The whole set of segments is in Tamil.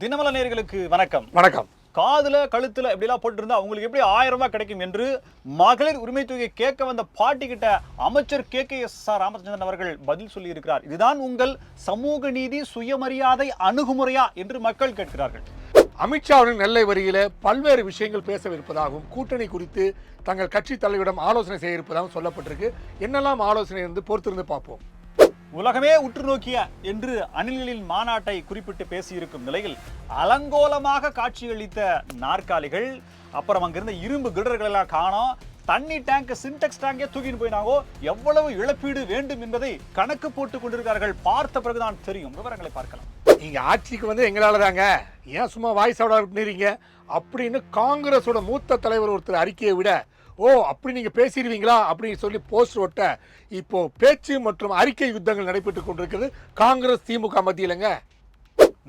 தினமல நேயர்களுக்கு வணக்கம். வணக்கம். காதுல கழுத்துல எப்படிலாம் போட்டு இருந்தா உங்களுக்கு எப்படி 1000 ரூபாய் கிடைக்கும் என்று மகளிர் உரிமை தொகையை கேட்க வந்த பாட்டி கிட்ட அமைச்சர் KKSR ராமச்சந்திரன் அவர்கள் பதில் சொல்லி இருக்கிறார். இதுதான் உங்கள் சமூக நீதி சுயமரியாதை அணுகுமுறையா என்று மக்கள் கேட்கிறார்கள். அமித்ஷா அவர்கள் நெல்லை வரியில பல்வேறு விஷயங்கள் பேசவிருப்பதாகவும் கூட்டணி குறித்து தங்கள் கட்சி தலைவரிடம் ஆலோசனை செய்ய இருப்பதாகவும் சொல்லப்பட்டிருக்கு. என்னெல்லாம் ஆலோசனை இருந்து பொறுத்திருந்து பார்ப்போம். உலகமே உற்று நோக்கிய என்று அணில்களின் மாநாட்டை குறிப்பிட்டு பேசியிருக்கும் நிலையில் அலங்கோலமாக காட்சியளித்த நாற்காலிகள், அப்புறம் அங்கிருந்த இரும்பு கிடர்கள் எல்லாம் காணோம். தண்ணி டேங்க் சின்டெக்ஸ் டேங்கே தூக்கிட்டு போயினாங்கோ. எவ்வளவு இழப்பீடு வேண்டும் என்பதை கணக்கு போட்டுக் கொண்டிருக்கிறார்கள். பார்த்த பிறகுதான் தெரியும். விவரங்களை பார்க்கலாம். நீங்க ஆட்சிக்கு வந்து எங்களால தாங்க, ஏன் சும்மா வாய்ஸ் அவுட் பண்ணிடுறீங்க அப்படின்னு காங்கிரஸோட மூத்த தலைவர் ஒருத்தர் அறிக்கையை விட, ஓ அப்படி நீங்க பேசிடுவீங்களா அப்படின்னு சொல்லி போஸ்டர் ஒட்ட இப்போ பேச்சு மற்றும் அறிக்கை யுத்தங்கள் நடைபெற்றுக் கொண்டிருக்கிறது காங்கிரஸ் திமுக மத்தியிலங்க.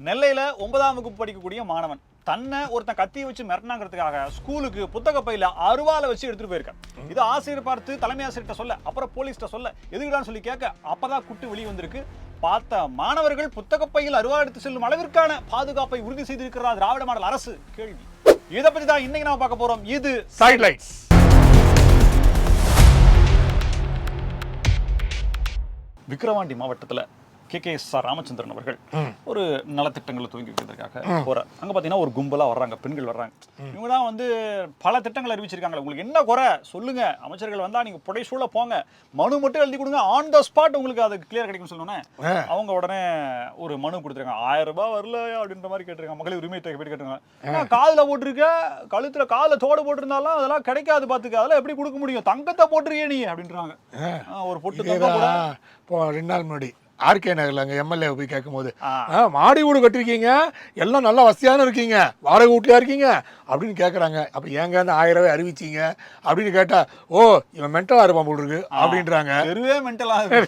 நெல்லையில 9ஆம் வகுப்பு படிக்கக்கூடிய மாணவன் தன்னை ஒருத்தன் கத்தியை வச்சு மிரட்டினாங்கிறதுக்காக ஸ்கூலுக்கு புத்தக பையில அருவாலை வச்சு எடுத்துட்டு போயிருக்கான். இது ஆசிரியர் பார்த்து தலைமை ஆசிரியர்கிட்ட சொல்ல, அப்புறம் போலீஸ்கிட்ட சொல்ல, எதுக்குடான்னு சொல்லி கேட்க, அப்பதான் குட்டு வெளியே வந்திருக்கு. பார்த்த மாணவர்கள் புத்தக பையில் அருவா எடுத்து செல்லும் அளவிற்கான பாதுகாப்பை உறுதி செய்திருக்கிறதா திராவிட மாடல் அரசு? கேள்வி. இதை பத்தி தான் இன்னைக்கு நாம பார்க்க போறோம். இது சைட்லைட்ஸ். விக்கிரவாண்டி மாவட்டத்துல KKSR ராமச்சந்திரன் அவர்கள் ஒரு நலத்திட்டங்களை துவங்கி வைக்கிறதுக்காக போறார். அங்க பாத்தீங்கன்னா ஒரு கும்பலா வர்றாங்க, பெண்கள் வர்றாங்க. இவங்க தான் வந்து பல திட்டங்கள் அறிவிச்சிருக்காங்க. உங்களுக்கு என்ன குறை சொல்லுங்க, அமைச்சர்கள் வந்தா நீங்க புடைசூழ போங்க, மனு மட்டும் எழுதி கொடுங்க, ஆன் த ஸ்பாட் உங்களுக்கு அது கிளியர் கிடைக்கும் சொன்னோன்னே அவங்க உடனே ஒரு மனு கொடுத்துருக்காங்க. 1000 ரூபாய் வரல அப்படின்ற மாதிரி கேட்டிருக்காங்க. மகளிர் உரிமை தொகை போய் கேட்டிருக்காங்க. காதுல போட்டிருக்க, கழுத்துல காதுல தோடு போட்டிருந்தாலும் அதெல்லாம் கிடைக்காது, பாத்துக்க, அதெல்லாம் எப்படி கொடுக்க முடியும், தங்கத்தை போட்டிருக்கே நீ அப்படின்றாங்க. ஒரு பொட்டு தங்கம் கூட 2 நாள் முன்னாடி RK நகர்ல அங்கே எம்எல்ஏ போய் கேட்கும் போது, மாடி வீடு கட்டிருக்கீங்க, எல்லாம் நல்லா வசதியான இருக்கீங்க, வாடகை வீட்லையா இருக்கீங்க அப்படின்னு கேட்குறாங்க. அப்போ ஏங்க அந்த 1000 ரூபாய் அறிவிச்சிங்க அப்படின்னு கேட்டா, ஓ இவன் மென்டலாக இருப்பான் போல் இருக்கு அப்படின்றாங்க. தெருவே மென்டலாக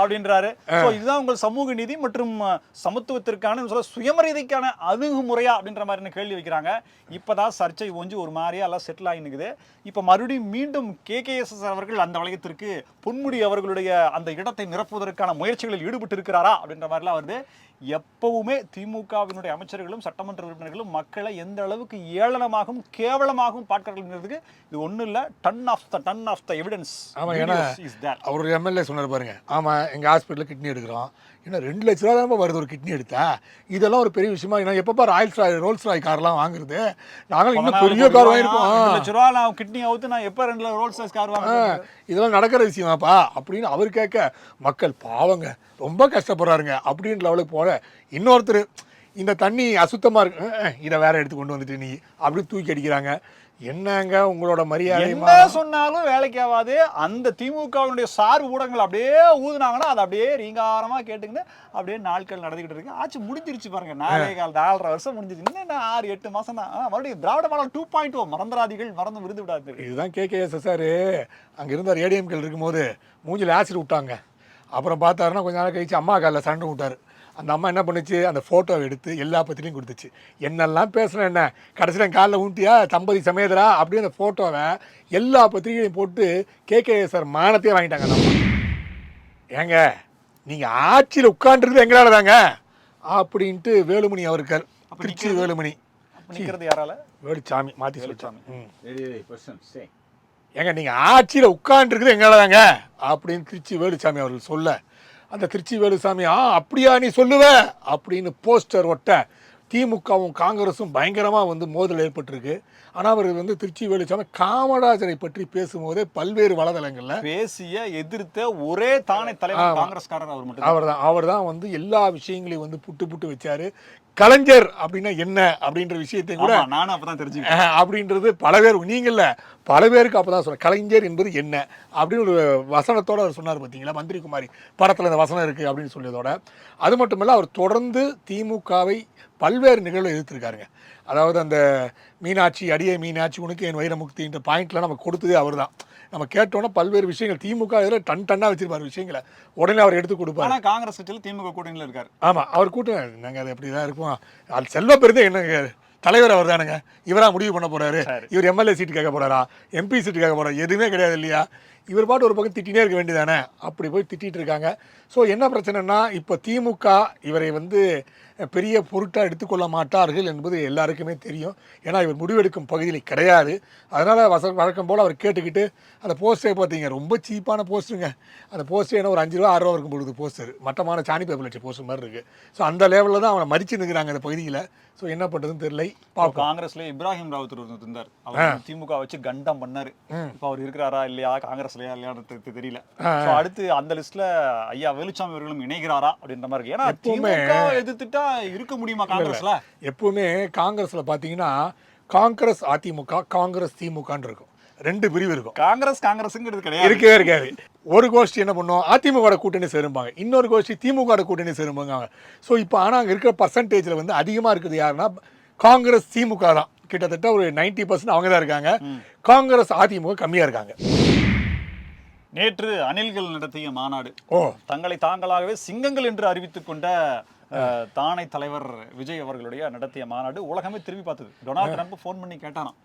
அப்படின்றாரு. இதுதான் உங்கள் சமூக நீதி மற்றும் சமத்துவத்திற்கான சுயமரியாதைக்கான அணுகுமுறையா அப்படின்ற மாதிரி கேள்வி வைக்கிறாங்க. இப்பதான் சர்ச்சை ஒஞ்சு ஒரு மாதிரியா எல்லாம் செட்டில் ஆகினுக்குது. இப்போ மறுபடியும் மீண்டும் KKSR அவர்கள் அந்த வளையத்திற்கு பொன்முடி அவர்களுடைய அந்த இடத்தை நிரப்புவதற்கான முயற்சிகளில் ஈடுபட்டு இருக்கிறாரா அப்படின்ற மாதிரிலாம் வருது. எப்பவுமே திமுகவினுடைய அமைச்சர்களும் சட்டமன்ற உறுப்பினர்களும் மக்களை எந்த அளவுக்கு ஏளனமாகவும் கேவலமாகவும் பார்க்கிறார்கள். இது ஒன்றும் இல்லை, டன் ஆஃப் த எவிடன்ஸ். ஆமாம், ஏன்னா அவர் எம்எல்ஏ சொன்னார் பாருங்க, ஆமாம் எங்கள் ஹாஸ்பிட்டலில் கிட்னி எடுக்கிறோம், ஏன்னா 2 லட்ச ரூபா தான் வருது ஒரு கிட்னி எடுத்தா, இதெல்லாம் ஒரு பெரிய விஷயமா, ஏன்னா எப்பப்பா ரோல்ஸ் ராய் கார்லாம் வாங்குறது, நாங்கள் இன்னும் பெரிய கார் வாங்கியிருக்கோம், 2 லட்ச ரூபா நான் கிட்னி அவுத்து நான் எப்போ 2 ரோல்ஸ் ராய்ஸ் கார் வாங்க, இதெல்லாம் நடக்கிற விஷயமாப்பா அப்படின்னு அவர் கேட்க, மக்கள் பாவங்க ரொம்ப கஷ்டப்படுறாருங்க அப்படின்ற லெவலுக்கு போல. இன்னொருத்தர் இந்த தண்ணி அசுத்தமா இருக்கு, இதை வேற எடுத்து கொண்டு வந்துட்டு நீ அப்படி தூக்கி அடிக்கிறாங்க. என்னங்க உங்களோட மரியாதை, என்ன சொன்னாலும் வேலைக்கு ஆகாது. அந்த திமுகவினுடைய சார்பு ஊடகங்கள் அப்படியே ஊதுனாங்கன்னா அதை அப்படியே ரீங்காரமா கேட்டுக்கிட்டு அப்படியே நாட்கள் நடந்துகிட்டு இருக்கு. ஆச்சு முடிஞ்சிருச்சு பாருங்க, 4.5 வருஷம் முடிஞ்சிருச்சு. இன்னும் 6-8 மாசம் தான். மறுபடியும் திராவிட மாடல் 2.0 மறந்துராதிகள், மறந்து விருந்து விடாது. இதுதான் KKSR அங்க இருந்தார் ADMK இருக்கும்போது மூஞ்சில் ஆசிட் விட்டாங்க. அப்புறம் பார்த்தாருன்னா கொஞ்ச நாள் கழிச்சு அம்மா காலில் சண்டை விட்டாரு. அந்த அம்மா என்ன பண்ணுச்சு, அந்த ஃபோட்டோவை எடுத்து எல்லா பத்திரிலையும் கொடுத்துச்சு. என்னெல்லாம் பேசுகிறேன், என்ன கடைசியில் காலில் ஊட்டியா தம்பதி சமேதரா அப்படின்னு அந்த ஃபோட்டோவை எல்லா பத்திரிகையும் போட்டு KKSR மானத்தையே வாங்கிட்டாங்க. நம்ம ஏங்க நீங்கள் ஆட்சியில் உட்காந்துருக்குது எங்களால் தாங்க அப்படின்ட்டு வேலுமணி அவர்கள், திருச்சி வேலுமணி யாரால, வேலுச்சாமி மாற்றி சொல்லிச்சாமி, ஏங்க நீங்கள் ஆட்சியில் உட்காந்துருக்குது எங்களால் தாங்க அப்படின்னு திருச்சி வேலுச்சாமி அவர்கள் சொல்ல, அந்த திருச்சி வேலுசாமி அப்படியா நீ சொல்லுவ அப்படின்னு போஸ்டர் ஒட்ட திமுகவும் காங்கிரஸும் பயங்கரமாக வந்து மோதல் ஏற்பட்டிருக்கு. ஆனால் அவர் திருச்சி வேலுசாமி காமராஜரை பற்றி பேசும்போதே பல்வேறு வலைதளங்களில் பேசிய எதிர்த்த ஒரே தானே தலைவர் காங்கிரஸ்காரர் அவர் மட்டும். அவர் தான் எல்லா விஷயங்களையும் புட்டு புட்டு வச்சாரு. கலைஞர் அப்படின்னா என்ன அப்படின்ற விஷயத்தை கூட நானும் அப்பதான் தெரிஞ்சுக்கிட்டேன். அப்படின்றது பல பேர், நீங்கள்ல பல பேருக்கு அப்பதான் சொல்றேன், கலைஞர் என்பது என்ன அப்படின்னு ஒரு வசனத்தோட அவர் சொன்னார் பார்த்தீங்களா. மந்திரி குமாரி படத்தில் இந்த வசனம் இருக்கு அப்படின்னு சொல்லியதோட அது மட்டுமல்ல, அவர் தொடர்ந்து திமுகவை பல்வேறு நிகழ்வு எதிர்த்திருக்காருங்க. அதாவது அந்த மீனாட்சி, அடியே மீனாட்சி உனக்கு என் வைரமுக்தின்ற பாயிண்ட்லாம் நம்ம கொடுத்ததே அவர் தான். நம்ம கேட்டோன்னா பல்வேறு விஷயங்கள் திமுக இதில் டன்னா வச்சிருப்பாரு விஷயங்களை, உடனே அவர் எடுத்து கொடுப்பாரு. ஆனால் காங்கிரஸ் கட்சியில் திமுக கூட்டணியில் இருக்காரு. ஆமாம், அவர் கூட்டம் நாங்கள் அது அப்படி தான் இருப்போம். அது செல்வ பெருந்தே என்னங்க தலைவர் அவர் தானுங்க, இவரா முடிவு பண்ண போறாரு, இவர் எம்எல்ஏ சீட்டு கேட்க போறாரா, MP சீட்டு கேட்க போறாரு, எதுவுமே கிடையாது இல்லையா. இவர் பாட்டு ஒரு பக்கம் திட்டினே இருக்க வேண்டியதானே, அப்படி போய் திட்டிட்டு இருக்காங்க. ஸோ என்ன பிரச்சனைனா, இப்போ திமுக இவரை வந்து பெரிய பொருட்டாக எடுத்துக்கொள்ள மாட்டார்கள் என்பது எல்லாருக்குமே தெரியும். ஏன்னா இவர் முடிவெடுக்கும் பகுதியில் கிடையாது. அதனால் வழக்கம் போல் அவர் கேட்டுக்கிட்டு அந்த போஸ்டே பார்த்தீங்க, ரொம்ப சீப்பான போஸ்ட்டுங்க. அந்த போஸ்டே என்ன ஒரு 5 ரூபா 6 ரூபா இருக்கும் பொழுது போஸ்டர், மட்டமான சாணி பேப்பர் வச்ச போஸ்டர் மாதிரி இருக்குது. ஸோ அந்த லெவலில் தான் அவனை மறிச்சு நிற்கிறாங்க அந்த பகுதியில். ஸோ என்ன பண்ணுறதுன்னு தெரியல. காங்கிரஸ்ல இப்ராஹிம் ராவத் இருந்தார், அவர் திமுக வச்சு கண்டம் பண்ணாரு. இப்போ அவர் இருக்கிறாரா இல்லையா, காங்கிரஸ்லயா இல்லையான்னு தெரியல. அடுத்து அந்த லிஸ்ட்ல ஐயா வேலுச்சாமி அவர்களும் இணைகிறாரா அப்படின்ற மாதிரி இருக்கு. ஏன்னா திமுக எதிர்த்துட்டா இருக்க முடியுமா காங்கிரஸ்ல? எப்பவுமே காங்கிரஸ்ல பாத்தீங்கன்னா காங்கிரஸ் அதிமுக, காங்கிரஸ் திமுகன்னு இருக்கும், 2 பிரிவு இருக்கும். காங்கிரஸ்ங்கிறது கிடையாது, இருக்கவே இருக்காது. ஒரு கோஷ்டி என்ன பண்ணுவோம், அதிமுக கூட்டணி சேரும்பாங்க, இன்னொரு கோஷ்டி திமுக கூட்டணி சேரும்பாங்க. ஸோ இப்போ ஆனால் அங்கே இருக்கிற பர்சன்டேஜில் வந்து அதிகமாக இருக்குது யாருன்னா காங்கிரஸ் திமுக தான். கிட்டத்தட்ட ஒரு 90% அவங்க தான் இருக்காங்க. காங்கிரஸ் அதிமுக கம்மியாக இருக்காங்க. நேற்று அணில்கள் நடத்திய மாநாடு, தங்களை தாங்களாகவே சிங்கங்கள் என்று அறிவித்துக் கொண்ட தானை தலைவர் விஜய் அவர்களுடைய நடத்திய மாநாடு உலகமே திரும்பி பார்த்தது. டொனால்ட் ட்ரம்ப் ஃபோன் பண்ணி கேட்டானாம்,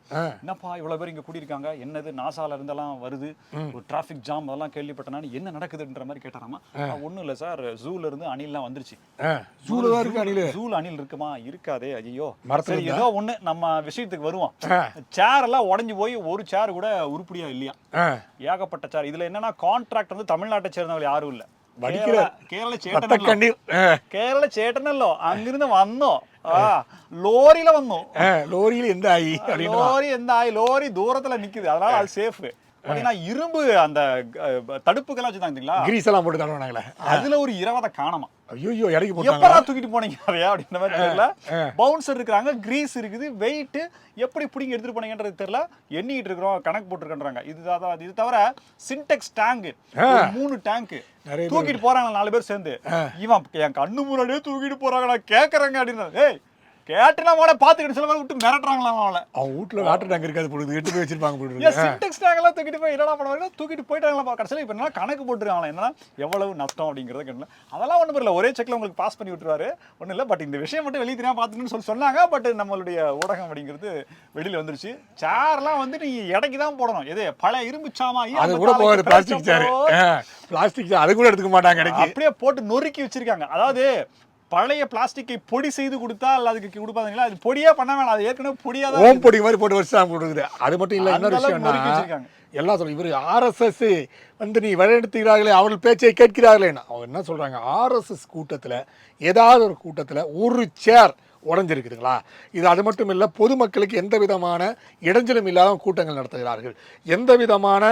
என்னப்பா இவ்வளவு பேர் இங்க கூடியிருக்காங்க, என்னது நாசால இருந்தெல்லாம் வருது, ஒரு டிராபிக் ஜாம் அதெல்லாம் கேள்விப்பட்டனா என்ன நடக்குதுன்ற மாதிரி கேட்டாராமா. ஒண்ணும் இல்ல சார், ஜூல இருந்து அணில்லாம் வந்துருச்சு. ஜூல அணில் இருக்குமா? இருக்காதே, ஐயோ. சரி ஏதோ ஒண்ணு, நம்ம விஷயத்துக்கு வருவோம். சேர் எல்லாம் உடஞ்சு போய் ஒரு சேர் கூட உருப்படியா இல்லையா, ஏகப்பட்ட சேர். இதுல என்னன்னா கான்ட்ராக்ட் வந்து தமிழ்நாட்டை சேர்ந்தவங்க யாரும் இல்ல, கேரள ചേട്ടനല്ലോ അങ്ങിരുന്ന് വന്നോ, ലോറിയിல വന്നോ, ലോറിയിൽ എന്തായി, ലോറി ദൂരத்துல நிக்குது, அதனால அது சேஃப். பாத்தீங்கன்னா இரும்பு அந்த தடுப்புக்கெல்லாம் வச்சுருந்தாங்களா, கிரீஸ் எல்லாம் போட்டு தருவாங்களே, அதுல ஒரு 20 காணமா. ஐயோ, இறக்கி போட்டாங்க. எப்படா தூக்கிட்டு போனீங்க அதையா அப்படின்ற மாதிரி தெரியல. பவுன்சர் இருக்காங்க, கிரீஸ் இருக்குது, வெயிட் எப்படி பிடிங்க எடுத்துட்டு போனீங்கன்றது தெரியல. எண்ணிட்டு இருக்கிறோம், கணக்கு போட்டுருக்கன்றாங்க. இது தவிர சின்டெக்ஸ் டேங்க் 3 டேங்க் தூக்கிட்டு போறாங்க 4 பேர் சேர்ந்து. இவன் என் கண்ணு முன்னாடியே தூக்கிட்டு போறாங்க, நான் கேட்கறேங்க அப்படின்னு. ஏய் கேட்டுனா மோட பாத்துக்கிட்டு சில பேர் விட்டு மிரட்டுறாங்களாம். அவன் வீட்டுல வாட்டர் டேங்க் இருக்காது பொழுது எட்டு போய் வச்சிருப்பாங்க பொழுது. சின்டெக்ஸ் டேங்க் எல்லாம் தூக்கிட்டு போய் என்னடா பண்ணுவாங்க, தூக்கிட்டு போயிட்டாங்களா கடைசியில். இப்போ என்ன கணக்கு போட்டுருக்காங்களா, என்னன்னா எவ்வளவு நஷ்டம் அப்படிங்கிறத கேட்டல. அதெல்லாம் ஒன்றும் இல்லை, ஒரே செக்ல உங்களுக்கு பாஸ் பண்ணி விட்டுருவாரு, ஒன்றும் இல்லை. பட் இந்த விஷயம் மட்டும் வெளியே தெரியாம பாத்துக்கணும்னு சொன்னாங்க. பட் நம்மளுடைய ஊடகம் அப்படிங்கிறது வெளியில வந்துருச்சு. சேர்லாம் வந்து நீ இடைக்கு தான் போடணும், எது பழைய இரும்பு சாமா, அது கூட போகாது, பிளாஸ்டிக் சேர், பிளாஸ்டிக் சேர் அது கூட எடுத்துக்க மாட்டாங்க, அப்படியே போட்டு நொறுக்கி வச்சிருக்காங்க. அதாவது பழைய பிளாஸ்டிக்கை பொடி செய்து கொடுத்தா அதுக்கு கொடுப்பாங்களா, அது பொடியா பண்ண வேணாம், அது ஏற்கனவே பொடியாதான் ஓம் பொடி மாதிரி போட்டு வச்சு தான் கொடுக்குது. அது மட்டும் இல்லை, இன்னொரு விஷயம் எல்லாம் சொல்ல, இவர் ஆர்எஸ்எஸ் வந்து நீ வழிநடத்துகிறார்களே, அவர்கள் பேச்சை கேட்கிறார்களே, அவங்க என்ன சொல்றாங்க, ஆர்எஸ்எஸ் கூட்டத்தில் ஏதாவது ஒரு கூட்டத்தில் ஒரு சேர் உடஞ்சிருக்குதுங்களா, இது அது மட்டும் இல்லை, பொதுமக்களுக்கு எந்த விதமான இடைஞ்சலும் இல்லாத கூட்டங்கள் நடத்துகிறார்கள், எந்த விதமான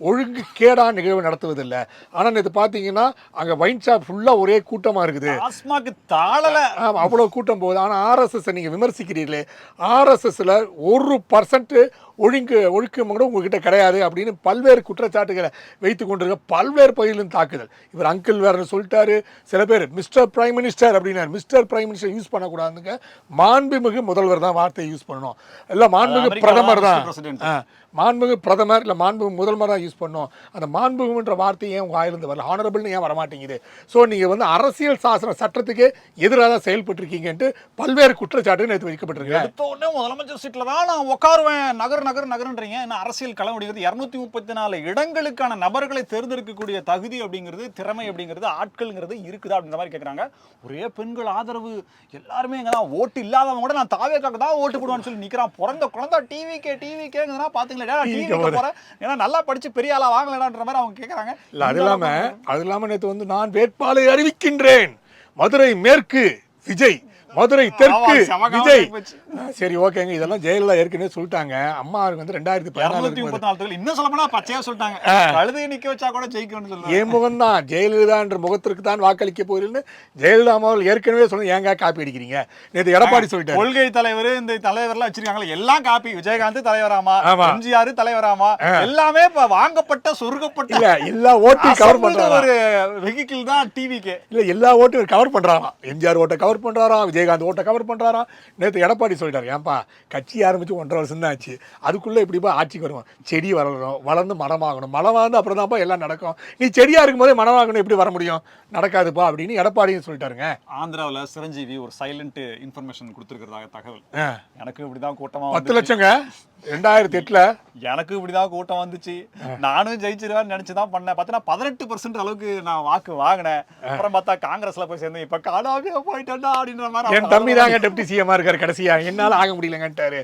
ஒழுங்கு கேடான நிகழ்வு நடத்துவதில்லை. ஆனால் இது பார்த்தீங்கன்னா அங்கே வைன் ஷாப் ஃபுல்லாக ஒரே கூட்டமாக இருக்குது, அவ்வளோ கூட்டம் போகுது. ஆனால் ஆர்எஸ்எஸ் நீங்கள் விமர்சிக்கிறீர்களே, ஆர்எஸ்எஸ்ல 1% ஒழுக்கம் கூட உங்ககிட்ட கிடையாது அப்படின்னு பல்வேறு குற்றச்சாட்டுகளை வைத்து கொண்டிருக்க பல்வேறு பகுதியிலும் தாக்குதல். இவர் அங்கிள் வேறு சொல்லிட்டாரு, சில பேர் மிஸ்டர் பிரைம் மினிஸ்டர் அப்படின்னாரு. மிஸ்டர் பிரைம் மினிஸ்டர் யூஸ் பண்ணக்கூடாதுங்க, மாண்புமிகு முதல்வர் தான் வார்த்தையை யூஸ் பண்ணணும், இல்லை மாண்புமிகு பிரதமர் தான், மாண்புமிகு பிரதமர் இல்லை மாண்புமிகு முதல்வர் தான் யூஸ் பண்ணணும். அந்த மாண்புமிகுன்ற வார்த்தையை ஏன் உங்கள் ஆயிலிருந்து வரல, ஹானரபிள்னு ஏன் வரமாட்டேங்குது? ஸோ நீங்கள் வந்து அரசியல் சாசன சட்டத்துக்கு எதிராக தான் செயல்பட்டுருக்கீங்கன்ட்டு பல்வேறு குற்றச்சாட்டுகள் நேற்று வைக்கப்பட்டிருக்கு. எடுத்தோடனே முதலமைச்சர் சீட்டில் தான் நான் உட்காருவேன், நகருன்றீங்க. என்ன அரசியல் களம் அப்படிங்கிறது 234 இடங்களுக்கான நபர்களை தேர்ந்தெடுக்கக்கூடிய தகுதி அப்படிங்கிறது, திறமை அப்படிங்கிறது, ஆட்கள்ங்கிறது இருக்குதா அப்படின்ற மாதிரி கேட்குறாங்க. ஒரே பெண்கள் ஆதரவு, எல்லாருமே இங்கே தான், ஓட்டு இல்லாதவங்க கூட நான் தாவேக்காக தான் ஓட்டு போடுவான்னு சொல்லி நிற்கிறான். பிறந்த குழந்தை டிவிக்கேங்கிறதுனா பார்த்துங்களேன், ஏன்னா நல்லா படிச்சு பெரிய ஆளா வாங்கலன்ற மாதிரி அவங்க கேட்கறாங்க. அது இல்லாம நேற்று வந்து நான் வேட்பாளரை அறிவிக்கின்றேன், மதுரை மேற்கு விஜய், மதுரை தெற்கு விஜய். சரி ஓகேங்க, இதெல்லாம் ஜெயலலிதா ஏற்கனவே சொல்லிட்டாங்க. அம்மா வந்து 2014 இன்னும் சொல்லப்போனா பச்சையா சொல்லிட்டாங்க, கழுதையை நிக்க வச்சா கூட ஜெயிக்கணும்னு சொல்றாங்க. என் முகம் தான் ஜெயலலிதா என்ற முகத்திற்கு தான் வாக்களிக்க போகிறேன்னு ஜெயலலிதா அவர்கள் ஏற்கனவே சொன்ன, ஏங்க காப்பி அடிக்கிறீங்க? நேற்று எடப்பாடி சொல்லிட்டாரு, கொள்கை தலைவர் இந்த தலைவர்லாம் வச்சிருக்காங்களே எல்லாம் காப்பி, விஜயகாந்த் தலைவராமா, எம்ஜிஆர் தலைவராமா, எல்லாமே வாங்கப்பட்ட சொருகப்பட்ட இல்ல எல்லா ஓட்டையும் கவர் பண்றாங்க. ஒரு வெஹிக்கிள் தான் டிவிக்கு, இல்ல எல்லா ஓட்டையும் கவர் பண்றாராம். எம்ஜிஆர் ஓட்டை கவர் பண்றாராம், விஜயகாந்த் ஓட்டை கவர் பண்ணுறாராம். நேற்று எடப்பாடி சொல்லிட்டாரு, ஏன்பா கட்சி ஆரம்பித்து 1.5 வருஷம் தான் ஆச்சு, அதுக்குள்ளே இப்படிப்பா ஆட்சிக்கு வருவோம், செடி வளரணும், வளர்ந்து மரமாகணும், மரம் வந்து அப்புறம் தான்ப்பா எல்லாம் நடக்கும், நீ செடியாக இருக்கும்போதே மரமாகணும் எப்படி வர முடியும், நடக்காதுப்பா அப்படின்னு எடப்பாடியும் சொல்லிட்டாருங்க. ஆந்திராவில் சிரஞ்சீவி ஒரு சைலண்ட் இன்ஃபர்மேஷன் கொடுத்துருக்கிறதாக தகவல். எனக்கு இப்படிதான் கூட்டமா 10 லட்சங்க 2008 எனக்கு இப்படிதான் கூட்டம் வந்துச்சு, நானும் ஜெயிச்சிருவேன்னு நினைச்சுதான் பண்ணேன். பார்த்தா 18% அளவுக்கு நான் வாக்கு வாங்கினேன். அப்புறம் பார்த்தா காங்கிரஸ்ல போய் சேர்ந்தேன், இப்ப காணாம போயிட்டேன்டா அப்படின்ற மாதிரி. என் தம்பி தாங்க டெப்டி சிஎம்மா இருக்காரு, கடைசியா என்னால ஆக முடியலங்கட்டாரு.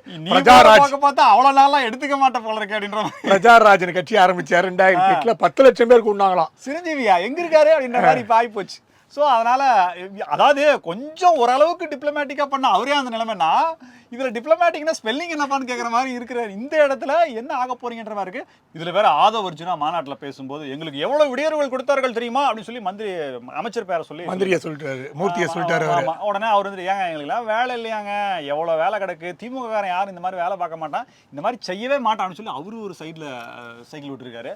பார்த்தா அவ்வளவு நாளா எடுத்துக்க மாட்டேன் போல இருக்கு அப்படின்ற மாதிரி பிரஜாராஜன் கட்சி ஆரம்பிச்சாரு 2008 10 லட்சம் பேர் கூண்டாங்களாம். சிரஞ்சீவியா எங்க இருக்காரு அப்படின்ற மாதிரி இப்ப ஆயிப்போச்சு. ஸோ அதனால அதாவது கொஞ்சம் ஓரளவுக்கு டிப்ளமேட்டிக்கா பண்ண அவரே அந்த நிலைமைனா, இதுல டிப்ளமேட்டிக்னா ஸ்பெல்லிங் என்னப்பான்னு கேட்குற மாதிரி இருக்கிற இந்த இடத்துல என்ன ஆக போறீங்கன்ற மாதிரி இருக்கு. இதுல வேற ஆதவ் அர்ஜுனா மாநாட்டில் பேசும்போது எங்களுக்கு எவ்வளவு விடியர்கள் கொடுத்தார்கள் தெரியுமா அப்படின்னு சொல்லி அமைச்சர் பேரை சொல்லி மந்திரியை சொல்லிட்டாரு, மூர்த்தியை சொல்லிட்டாரு. உடனே அவர் வந்து ஏங்க எங்களுக்கு வேலை இல்லையாங்க, எவ்வளவு வேலை கிடக்கு, திமுக காரன் யாரும் இந்த மாதிரி வேலை பார்க்க மாட்டான், இந்த மாதிரி செய்யவே மாட்டான்னு சொல்லி அவரு ஒரு சைட்ல சைக்கிள் விட்டுருக்காரு.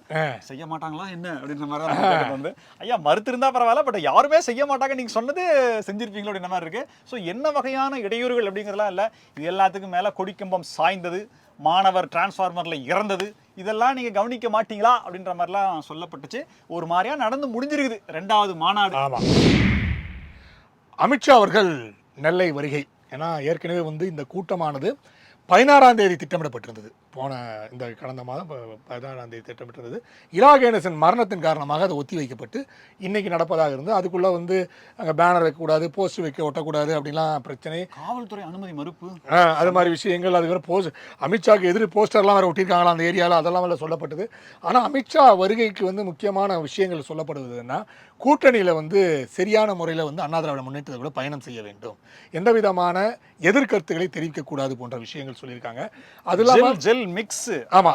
செய்ய மாட்டாங்களா என்ன அப்படின்ற மாதிரி தான் வந்து ஐயா மறுத்து இருந்தா பரவாயில்ல, பட் யாருமே செய்ய மாட்டாங்க, நீங்க சொன்னது செஞ்சிருப்பீங்களோ அப்படின்ற மாதிரி இருக்கு. ஸோ என்ன வகையான இடையூறுகள் அப்படிங்கிறதுலாம் இல்லை, இது எல்லாத்துக்கும் மேல கொடிக்கம்பம் சாய்ந்தது, மாணவர் டிரான்ஸ்ஃபார்மர்ல இறந்தது, இதெல்லாம் நீங்க கவனிக்க மாட்டீங்களா அப்படின்ற மாதிரிலாம் சொல்லப்பட்டுச்சு. ஒரு மாதிரியா நடந்து முடிஞ்சிருக்குது 2வது மாநாடு. ஆமா, அமித்ஷா அவர்கள் நெல்லை வருகை. ஏன்னா ஏற்கனவே வந்து இந்த கூட்டமானது 16ஆம் தேதி திட்டமிடப்பட்டிருந்தது. இந்த கடந்த மாதம் 16ஆம் தேதி திட்டமிட்டிருந்தது. இரா கணேசன் மரணத்தின் காரணமாக அது ஒத்தி வைக்கப்பட்டு இன்னைக்கு நடப்பதாக இருந்து, அதுக்குள்ள வந்து அங்கே பேனர் வைக்கக்கூடாது, போஸ்ட் வைக்க ஒட்டக்கூடாது அப்படின்லாம் பிரச்சனை, காவல்துறை அனுமதி மறுப்பு, அது மாதிரி விஷயங்கள். அது வேறு போஸ்ட் அமித்ஷாக்கு எதிர் போஸ்டர்லாம் வேறு ஒட்டியிருக்காங்களா அந்த ஏரியாவில், அதெல்லாம் வேறு சொல்லப்பட்டது. ஆனால் அமித்ஷா வருகைக்கு வந்து முக்கியமான விஷயங்கள் சொல்லப்படுவதுன்னா, கூட்டணியில் வந்து சரியான முறையில் வந்து அண்ணா திராவிட முன்னேற்றத்தை கூட பயணம் செய்ய வேண்டும், எந்த விதமான எதிர்கருத்துக்களை தெரிவிக்கக்கூடாது போன்ற விஷயங்கள் சொல்லியிருக்காங்க. அது இல்லாமல் மிக்ஸ், ஆமா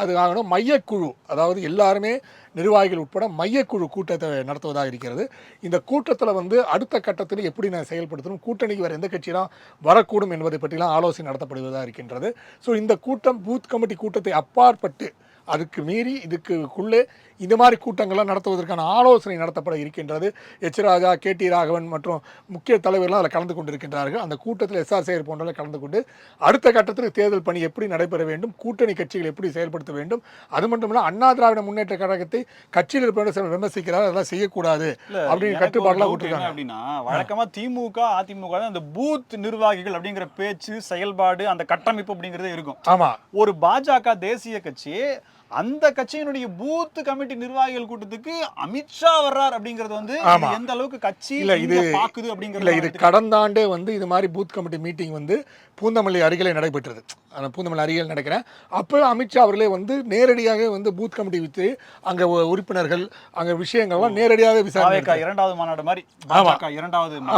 அது ஆகணும். மையக்குழு, அதாவது எல்லாருமே நிர்வாகிகள் உட்பட மையக்குழு கூட்டத்தை நடத்துவதாக இருக்கிறது. இந்த கூட்டத்தில் வந்து அடுத்த கட்டத்தில் எப்படி நான் செயல்படுத்தணும், கூட்டணிக்கு வேறு எந்த கட்சியெல்லாம் வரக்கூடும் என்பதை பற்றிலாம் ஆலோசனை நடத்தப்படுவதாக இருக்கின்றது. ஸோ இந்த கூட்டம் பூத் கமிட்டி கூட்டத்தை அப்பாற்பட்டு, அதுக்கு மீறி இதுக்குள்ளே இந்த மாதிரி கூட்டங்கள்லாம் நடத்துவதற்கான ஆலோசனை நடத்தப்பட இருக்கின்றது. எச் ராஜா, KT ராகவன் மற்றும் முக்கிய தலைவர்கள்லாம் அதில் கலந்து கொண்டிருக்கின்றார்கள். அந்த கூட்டத்தில் SR சேகர் போன்றவர்கள் கலந்து கொண்டு அடுத்த கட்டத்தில் தேர்தல் பணி எப்படி நடைபெற வேண்டும், கூட்டணி கட்சிகள் எப்படி செயல்படுத்த வேண்டும், அது மட்டும் இல்லை அண்ணா திராவிட முன்னேற்ற கழகத்தை கட்சியில் இருப்பவர்கள் விமர்சிக்கிறார், அதெல்லாம் செய்யக்கூடாது அப்படின்னு கட்டுப்பாடுலாம் விட்டுருக்காங்க. அப்படின்னா வழக்கமா திமுக அதிமுக அந்த பூத் நிர்வாகிகள் அப்படிங்கிற பேச்சு, செயல்பாடு, அந்த கட்டமைப்பு அப்படிங்கிறதே இருக்கும். ஆமா, ஒரு பாஜக தேசிய கட்சி அந்த கட்சியினுடைய பூத் கமிட்டி நிர்வாகிகள் கூட்டத்துக்கு அமித்ஷா வர்றார் அப்படிங்கிறது வந்து எந்த அளவுக்கு கட்சி இது பாக்குது அப்படிங்கிறது. இது கடந்த ஆண்டே வந்து இது மாதிரி பூத் கமிட்டி மீட்டிங் வந்து பூந்தமல்லி அருகிலே நடைபெற்றது. பூந்தமல்லி அருகில் நடக்கிறேன். அப்போ அமித்ஷா அவர்களே வந்து நேரடியாக வந்து பூத் கமிட்டி வச்சு அங்கே உறுப்பினர்கள் அங்கே விஷயங்கள்லாம் நேரடியாக விசாரணை, 2வது மாநாடு மாதிரி.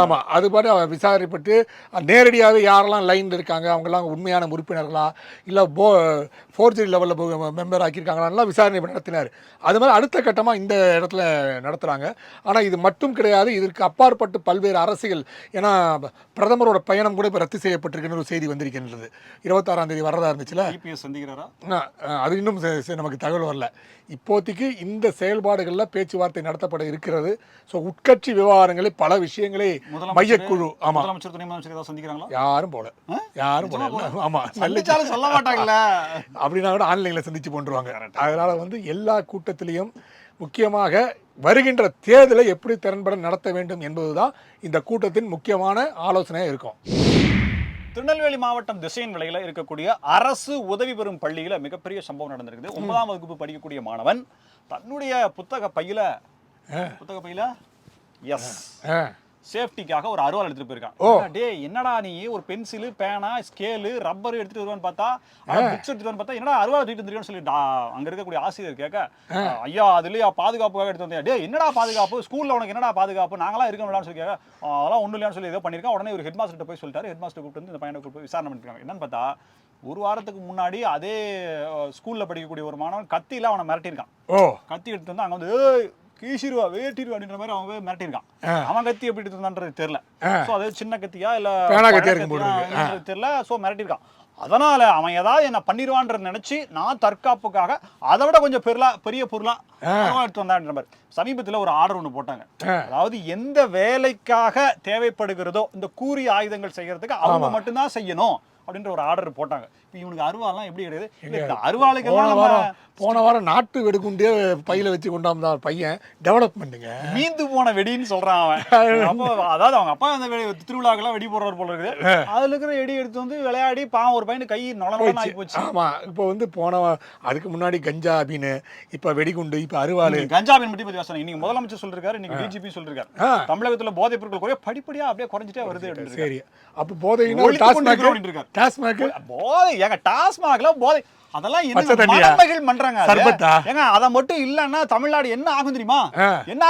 ஆமா, அது பாட்டு அவர் விசாரிப்பட்டு நேரடியாக யாரெல்லாம் லைன்ல இருக்காங்க, அவங்கெல்லாம் உண்மையான உறுப்பினர்களா இல்லை ஃபோர்ஜரி லெவலில் மெம்பர் ஆக்கியிருக்காங்களான்லாம் விசாரணை நடத்தினார். அது மாதிரி அடுத்த கட்டமாக இந்த இடத்துல நடத்துகிறாங்க. ஆனால் இது மட்டும் கிடையாது, இதற்கு அப்பாற்பட்டு பல்வேறு அரசியல், ஏன்னா பிரதமரோட பயணம் கூட இப்போ ரத்து செய்யப்பட்டிருக்குன்னு ஒரு செய்தி வந்திருக்கின்றது. 26ஆம் தேதி வரதா இருந்துச்சுல, அது இன்னும் நமக்கு தகவல் வரல. இப்போதைக்கு இந்த செயல்பாடுகளில் பேச்சுவார்த்தை நடத்தப்பட இருக்கிறது. ஸோ உட்கட்சி விவகாரங்களை பல விஷயங்களை மையக்குழு, முதலமைச்சர் துணை முதலமைச்சர் சந்திக்கிறாங்களா? யாரும் போல. ஆமா, சொல்ல மாட்டாங்களா அப்படின்னா கூட ஆன்லைன்ல சந்திச்சு போட்டுருவாங்க. அதனால வந்து எல்லா கூட்டத்திலையும் முக்கியமாக வருகின்ற தேர்தலை எப்படி திறன்பட நடத்த வேண்டும் என்பதுதான் இந்த கூட்டத்தின் முக்கியமான ஆலோசனையாக இருக்கும். திருநெல்வேலி மாவட்டம் திசையன் விலையில இருக்கக்கூடிய அரசு உதவி பெறும் பள்ளியில மிகப்பெரிய சம்பவம் நடந்திருக்குது. 9ஆம் வகுப்பு படிக்கக்கூடிய மாணவன் தன்னுடைய புத்தக பையில சேஃப்டிக்காக ஒரு அருவாள் எடுத்துட்டு போயிருக்கான். டே என்னடா நீ ஒரு பென்சில், பேனா, ஸ்கேலு, ரப்பர் எடுத்துட்டு வருவான்னு பார்த்தா, புக்ஸ் எடுத்துட்டு வந்து பார்த்தா என்னடா அருவாள் எடுத்துட்டு வந்துருக்கேன்னு சொல்லி அங்க இருக்கக்கூடிய ஆசிரியர் கேட்க, ஐயா அதுலயா பாதுகாப்புக்காக எடுத்து வந்தேன். டே என்னடா பாதுகாப்பு, ஸ்கூல்ல உனக்கு என்னடா பாதுகாப்பு, நாங்களாம் இருக்கோம்லான்னு சொல்லி கேட்க, அதெல்லாம் ஒன்றும் இல்லையான்னு சொல்லி ஏதோ பண்ணியிருக்கான். உடனே ஒரு ஹெட் மாஸ்டர் போய் சொல்லிட்டாரு. ஹெட் மாஸ்டர் கூப்பிட்டு வந்து இந்த பையனை கூப்பிட்டு விசாரணை பண்ணிருக்காங்க. என்னன்னு பார்த்தா, ஒரு வாரத்துக்கு முன்னாடி அதே ஸ்கூல்ல படிக்கக்கூடிய ஒரு மாணவன் கத்தியில அவனை மிரட்டியிருக்கான். கத்தி எடுத்து வந்து அங்க வந்து கீசிருவா வேட்டிருவா அப்படின்ற மாதிரி அவன் மிரட்டியிருக்கான். அவன் கத்தி எப்படி இருந்தான்றது தெரியல. சோ அது சின்ன கத்தியா இல்ல தெரியல. சோ மிரட்டியிருக்கான். அதனால அவன் ஏதாவது என்ன பண்ணிடுவான்ற நினைச்சு நான் தற்காப்புக்காக அதை விட கொஞ்சம் பெரிய பொருளா எடுத்து வந்தான்ற மாதிரி சமீபத்துல ஒரு ஆர்டர் ஒண்ணு போட்டாங்க. அதாவது எந்த வேலைக்காக தேவைப்படுகிறதோ இந்த கூறிய ஆயுதங்கள் செய்யறதுக்கு அவங்க மட்டும்தான் செய்யணும் அப்படின்ற ஒரு ஆர்டர் போட்டாங்க. இவனுக்கு அருவாலாம் எப்படி கிடையாது, அருவாளுக்கு போன வாரம் நாட்டு வெடிகுண்டே பையில வச்சு கொண்டாந்தா பையன் டெவலப்மெண்ட்டுங்க, மீந்து போன வெடின்னு சொல்றான் அவன். அப்போ அதாவது அவங்க அப்பா அந்த திருவிழாக்கெல்லாம் வெடி போடுறவர் போல இருக்குது. அதுல இருக்கிற வெடி எடுத்து வந்து விளையாடி பாவம் ஒரு பையன் கை நொலன்னு ஆகி போச்சு. ஆமா, இப்போ வந்து அதுக்கு முன்னாடி கஞ்சா அபின், இப்ப வெடிகுண்டு, இப்ப அருவாள். கஞ்சா அபின் பத்தி பேசணும். இன்னைக்கு முதலமைச்சர் சொல்லிருக்காரு, இன்னைக்கு டிஜிபி சொல்லிருக்காரு, தமிழகத்துல போதைப் பொருட்கள் குறைய படிப்படியா அப்படியே குறைஞ்சிட்டே வருது. சரி, அப்ப போதை போதை ஏங்க டாஸ்மாக்ல போதை அதெல்லாம் என்ன மணமகள் பண்றாங்க. ஏங்க அத மட்டும் இல்லன்னா தமிழ்நாடு என்ன ஆகும் தெரியுமா? என்ன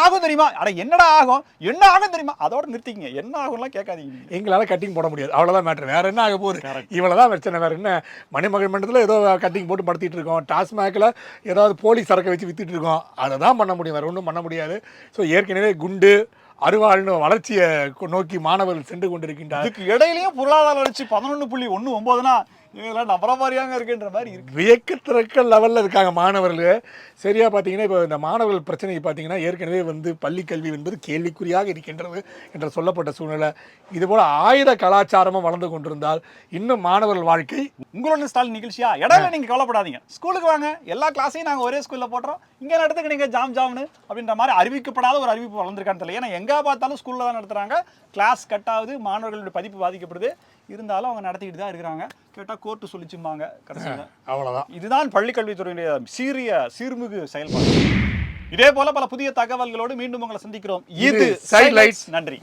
ஆகும் தெரியுமா? அட என்னடா ஆகும், என்ன ஆகும் தெரியுமா? அதோட நிறுத்திக்கங்க, என்ன ஆகும்லாம் கேட்காதீங்க. எங்களால கட்டிங் போட முடியாது, அவ்வளவுதான் மேட்டர். வேற என்ன ஆக போகுது? இவ்வளவுதான் பிரச்சனை. வேற என்ன? மணிமகள் மன்றத்துல ஏதோ கட்டிங் போட்டு படுத்திட்டு இருக்கோம், டாஸ்மாக்ல ஏதாவது போலீஸ் சரக்கை வச்சு வித்துட்டு இருக்கோம், அதை தான் பண்ண முடியும், வேற ஒன்றும் பண்ண முடியாது. ஸோ ஏற்கனவே குண்டு அருவாள்னு வளர்ச்சியை நோக்கி மாணவர்கள் சென்று கொண்டிருக்கின்றார். இதுக்கு இடையிலையும் பொருளாதார வளர்ச்சி 11.19னா இதெல்லாம் நம்புற மாதிரியாங்க இருக்குன்ற மாதிரி இருக்கு. வியக்கத்திறக்க லெவலில் இருக்காங்க மாணவர்கள். சரியா பார்த்தீங்கன்னா இப்போ இந்த மாணவர்கள் பிரச்சனையை பார்த்தீங்கன்னா ஏற்கனவே வந்து பள்ளி கல்வி என்பது கேள்விக்குறியாக இருக்கின்றது என்ற சொல்லப்பட்ட சூழ்நிலை. இதுபோல் ஆயுத கலாச்சாரமும் வளர்ந்து கொண்டிருந்தால் இன்னும் மாணவர்கள் வாழ்க்கை. உங்களோட ஸ்டாலின் நிகழ்ச்சியா இடையில நீங்க கவலைப்படாதீங்க, ஸ்கூலுக்கு வாங்க, எல்லா கிளாஸையும் நாங்கள் ஒரே ஸ்கூல்ல போடுறோம், இங்கே நடத்துக்கு நீங்க ஜாம்னு அப்படின்ற மாதிரி அறிவிக்கப்படாத ஒரு அறிவிப்பு வளர்ந்துருக்கான்னு தெரியல. ஏன்னா எங்க பார்த்தாலும் ஸ்கூல்ல தான் நடத்துறாங்க, கிளாஸ் கட் ஆகுது, மாணவர்களுடைய பதிப்பு பாதிக்கப்படுது. இருந்தாலும் அவங்க நடத்திக்கிட்டு தான் இருக்கிறாங்க. கேட்டால் கோர்ட்டு சொல்லிச்சும்பாங்க கடைசியில். அவ்வளோதான். இதுதான் பள்ளிக்கல்வித்துறையினுடைய சீர்மிகு செயல்பாடு. இதே போல பல புதிய தகவல்களோடு மீண்டும் உங்களை சந்திக்கிறோம். இது சைட்லைட்ஸ். நன்றி.